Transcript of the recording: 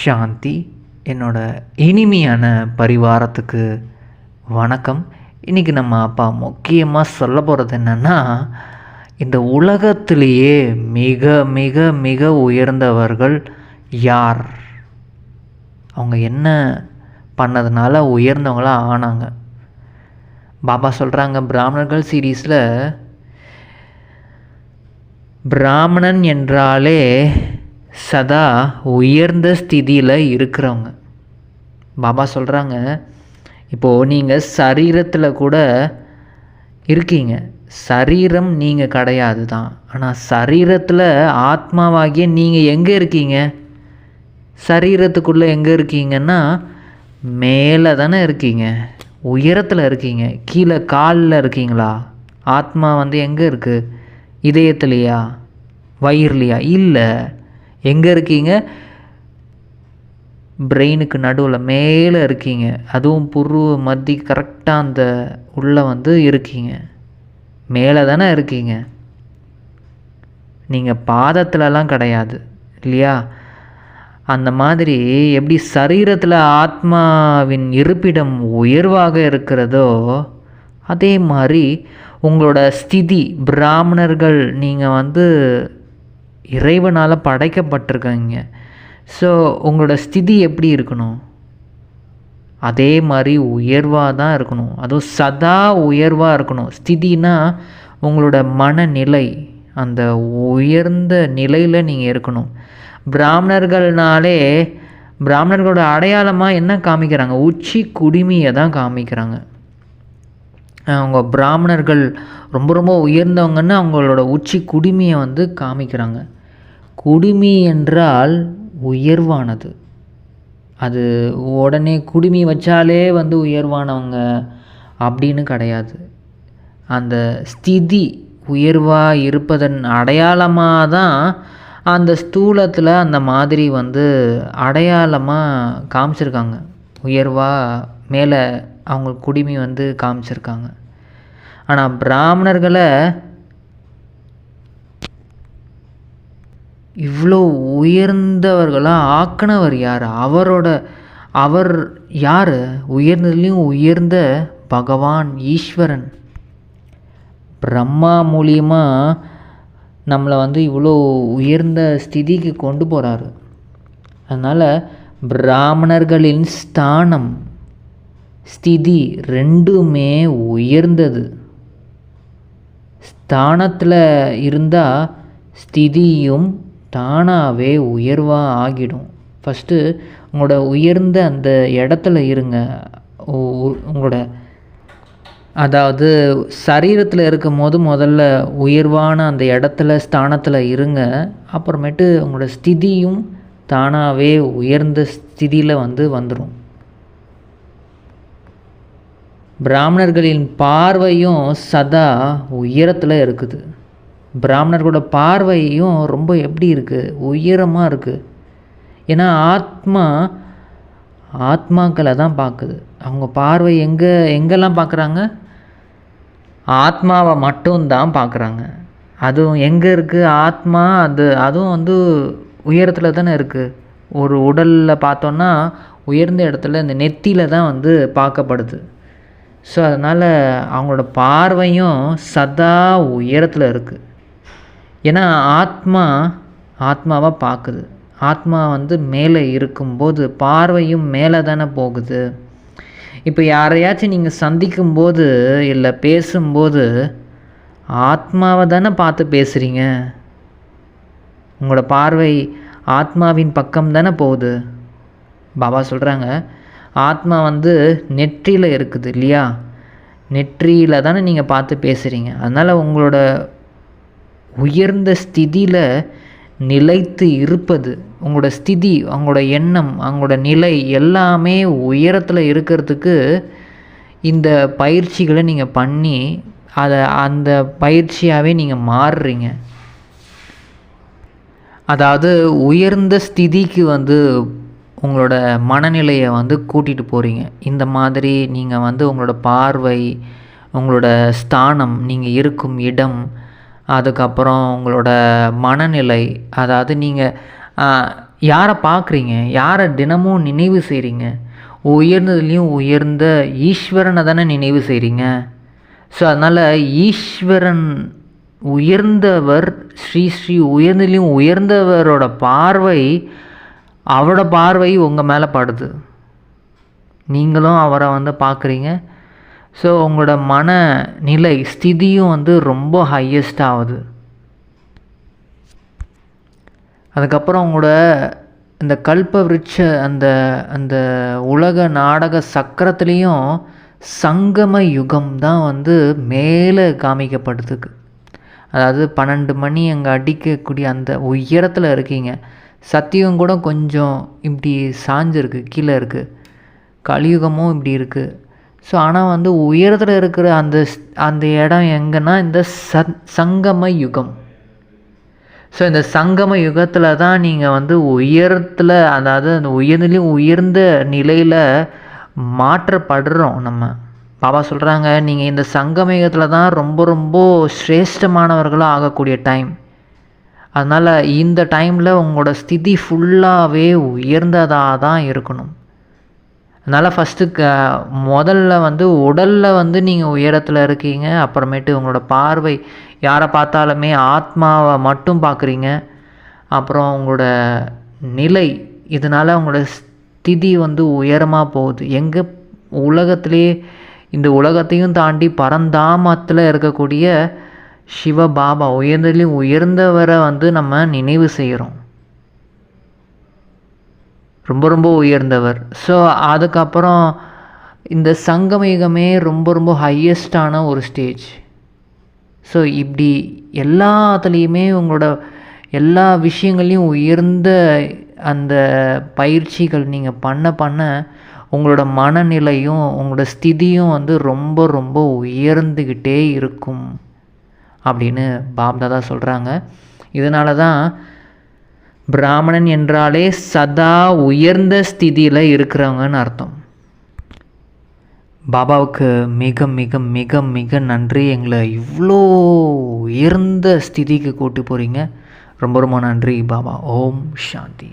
சாந்தி. என்னோட இனிமையான பரிவாரத்துக்கு வணக்கம். இன்றைக்கி நம்ம அப்பா முக்கியமாக சொல்ல போகிறது என்னென்னா, இந்த உலகத்திலேயே மிக மிக மிக உயர்ந்தவர்கள் யார், அவங்க என்ன பண்ணதுனால உயர்ந்தவங்களாக ஆனாங்க. பாபா சொல்கிறாங்க, பிராமணர்கள் சீரீஸில் பிராமணன் என்றாலே சதா உயர்ந்த ஸ்திதியில் இருக்கிறவங்க. பாபா சொல்கிறாங்க, இப்போது நீங்கள் சரீரத்தில் கூட இருக்கீங்க, சரீரம் நீங்கள் கிடையாது தான். ஆனால் சரீரத்தில் ஆத்மாவாகிய நீங்கள் எங்கே இருக்கீங்க? சரீரத்துக்குள்ளே எங்கே இருக்கீங்கன்னா மேலே தானே இருக்கீங்க, உயரத்தில் இருக்கீங்க. கீழே காலில் இருக்கீங்களா? ஆத்மா எங்கே இருக்குது? இதயத்துலையா, வயிறுலையா? இல்லை. எங்கே இருக்கீங்க? பிரெயினுக்கு நடுவில் மேலே இருக்கீங்க. அதுவும் புருவ மத்தி கரெக்டாக அந்த உள்ளே இருக்கீங்க, மேலே தானே இருக்கீங்க. நீங்கள் பாதத்துலலாம் கிடையாது இல்லையா? அந்த மாதிரி எப்படி சரீரத்தில் ஆத்மாவின் இருப்பிடம் உயர்வாக இருக்கிறதோ, அதே மாதிரி உங்களோட ஸ்திதி, பிராமணர்கள் நீங்கள் இறைவனால் படைக்கப்பட்டிருக்கீங்க. ஸோ உங்களோட ஸ்திதி எப்படி இருக்கணும்? அதே மாதிரி உயர்வாக தான் இருக்கணும். அதுவும் சதா உயர்வாக இருக்கணும். ஸ்திதினா உங்களோட மனநிலை, அந்த உயர்ந்த நிலையில் நீங்கள் இருக்கணும். பிராமணர்கள்னாலே பிராமணர்களோட அடையாளமாக என்ன காமிக்கிறாங்க? உச்சி குடுமியை தான் காமிக்கிறாங்க. அவங்க பிராமணர்கள் ரொம்ப ரொம்ப உயர்ந்தவங்கன்னு அவங்களோட உச்சி குடுமியை காமிக்கிறாங்க. குடுமி என்றால் உயர்வானது. அது உடனே குடுமி வச்சாலே உயர்வானவங்க அப்படின்னு கிடையாது. அந்த ஸ்திதி உயர்வாக இருப்பதன் அடையாளமாக தான் அந்த ஸ்தூலத்தில் அந்த மாதிரி அடையாளமாக காமிச்சிருக்காங்க. உயர்வாக மேலே அவங்க குடுமி காமிச்சிருக்காங்க. ஆனால் பிராமணர்களை இவ்வளோ உயர்ந்தவர்களாக ஆக்கினவர் யார்? அவர் யார்? உயர்ந்ததுலேயும் உயர்ந்த பகவான் ஈஸ்வரன். பிரம்மா மூலியமாக நம்மளை இவ்வளோ உயர்ந்த ஸ்திதிக்கு கொண்டு போகிறாரு. அதனால் பிராமணர்களின் ஸ்தானம், ஸ்திதி ரெண்டுமே உயர்ந்தது. ஸ்தானத்தில் இருந்தால் ஸ்திதியும் தானாகவே உயர்வாக ஆகிடும். ஃபஸ்ட்டு உங்களோட உயர்ந்த அந்த இடத்துல இருங்க. உங்களோட அதாவது சரீரத்தில் இருக்கும் போது முதல்ல உயர்வான அந்த இடத்துல ஸ்தானத்தில் இருங்க. அப்புறமேட்டு உங்களோட ஸ்திதியும் தானாகவே உயர்ந்த ஸ்திதியில் வந்துடும். பிராமணர்களின் பார்வையும் சதா உயரத்தில் இருக்குது. பிராமணர்களோட பார்வையும் ரொம்ப எப்படி இருக்குது? உயரமாக இருக்குது. ஏன்னா ஆத்மாக்களை தான் பார்க்குது. அவங்க பார்வை எங்கெல்லாம் பார்க்குறாங்க? ஆத்மாவை மட்டும்தான் பார்க்குறாங்க. அதுவும் எங்கே இருக்குது ஆத்மா? அதுவும் உயரத்தில் தானே இருக்குது. ஒரு உடலில் பார்த்தோன்னா உயர்ந்த இடத்துல இந்த நெத்தியில் தான் பார்க்கப்படுது. ஸோ அதனால் அவங்களோட பார்வையும் சதா உயரத்தில் இருக்குது. ஏன்னா ஆத்மாவை பார்க்குது. ஆத்மா மேலே இருக்கும்போது பார்வையும் மேலே தானே போகுது. இப்போ யாரையாச்சும் நீங்கள் சந்திக்கும்போது இல்லை பேசும்போது ஆத்மாவை தானே பார்த்து பேசுகிறீங்க. உங்களோட பார்வை ஆத்மாவின் பக்கம் தானே போகுது. பாபா சொல்கிறாங்க, ஆத்மா நெற்றியில் இருக்குது இல்லையா? நெற்றியில் தானே நீங்கள் பார்த்து பேசுகிறீங்க. அதனால் உங்களோட உயர்ந்த ஸ்திதியில் நிலைத்து இருப்பது, உங்களோட ஸ்திதி, அவங்களோட எண்ணம், அவங்களோட நிலை எல்லாமே உயரத்தில் இருக்கிறதுக்கு இந்த பயிற்சிகளை நீங்கள் பண்ணி அந்த பயிற்சியாகவே நீங்கள் மாறுறீங்க. அதாவது உயர்ந்த ஸ்திதிக்கு உங்களோட மனநிலையை கூட்டிகிட்டு போகிறீங்க. இந்த மாதிரி நீங்கள் உங்களோட பார்வை, உங்களோட ஸ்தானம், நீங்கள் இருக்கும் இடம், அதுக்கப்புறம் உங்களோட மனநிலை, அதாவது நீங்கள் யாரை பார்க்குறீங்க, யாரை தினமும் நினைவு செய்கிறீங்க? உயர்ந்ததுலேயும் உயர்ந்த ஈஸ்வரனை தானே நினைவு செய்கிறீங்க. ஸோ அதனால் ஈஸ்வரன் உயர்ந்தவர், ஸ்ரீ ஸ்ரீ உயர்ந்ததுலேயும் உயர்ந்தவரோட பார்வை, அவரோட பார்வை உங்கள் மேலே படுது. நீங்களும் அவரை வந்து பார்க்குறீங்க. ஸோ உங்களோட மனநிலை ஸ்திதியும் வந்து ரொம்ப ஹையஸ்ட் ஆகுது. அதுக்கப்புறம் உங்களோட இந்த கல்ப விருட்ச அந்த அந்த உலக நாடக சக்கரத்துலேயும் சங்கம யுகம் தான் வந்து மேலே காமிக்கப்படுதுக்கு. அதாவது 12 மணி அங்கே அடிக்கக்கூடிய அந்த உயரத்தில் இருக்கீங்க. சத்தியம் கூட கொஞ்சம் இப்படி சாஞ்சிருக்கு, கீழே இருக்குது. கலியுகமும் இப்படி இருக்குது. ஸோ ஆனால் வந்து உயரத்தில் இருக்கிற அந்த இடம் எங்கன்னா இந்த சங்கம யுகம். ஸோ இந்த சங்கம யுகத்தில் தான் நீங்கள் வந்து உயரத்தில், அதாவது அந்த உயர்ந்துலேயும் உயர்ந்த நிலையில் மாற்றப்படுறோம் நம்ம. பாபா சொல்கிறாங்க, நீங்கள் இந்த சங்கம யுகத்தில் தான் ரொம்ப ரொம்ப சிரேஷ்டமானவர்களாக ஆகக்கூடிய டைம். அதனால் இந்த டைமில் உங்களோட ஸ்திதி ஃபுல்லாகவே உயர்ந்ததாக தான் இருக்கணும். அதனால் ஃபஸ்ட்டு முதல்ல வந்து உடலில் வந்து நீங்கள் உயரத்தில் இருக்கீங்க. அப்புறமேட்டு உங்களோட பார்வை யாரை பார்த்தாலுமே ஆத்மாவை மட்டும் பார்க்குறீங்க. அப்புறம் உங்களோட நிலை, இதனால் உங்களோட ஸ்திதி வந்து உயரமாக போகுது. எங்கே உலகத்திலே, இந்த உலகத்தையும் தாண்டி பரந்தாமத்தில் இருக்கக்கூடிய சிவபாபா உயர்ந்ததுலேயும் உயர்ந்தவரை வந்து நம்ம நினைவு செய்கிறோம். ரொம்ப ரொம்ப உயர்ந்தவர். ஸோ அதுக்கப்புறம் இந்த சங்கமயுகமே ரொம்ப ரொம்ப ஹையஸ்டான ஒரு ஸ்டேஜ். ஸோ இப்படி எல்லாத்துலேயுமே உங்களோட எல்லா விஷயங்களையும் உயர்ந்த அந்த பயிற்சிகள் நீங்கள் பண்ண பண்ண உங்களோட மனநிலையும் உங்களோட ஸ்திதியும் வந்து ரொம்ப ரொம்ப உயர்ந்துக்கிட்டே இருக்கும் அப்படின்னு பாப்தாதா சொல்கிறாங்க. இதனால தான் பிராமணன் என்றாலே சதா உயர்ந்த ஸ்திதியில் இருக்கிறவங்கன்னு அர்த்தம். பாபாவுக்கு மிக மிக மிக மிக நன்றி. எங்களை இவ்வளோ உயர்ந்த ஸ்திதிக்கு கூட்டி போகிறீங்க. ரொம்ப ரொம்ப நன்றி பாபா. ஓம் சாந்தி.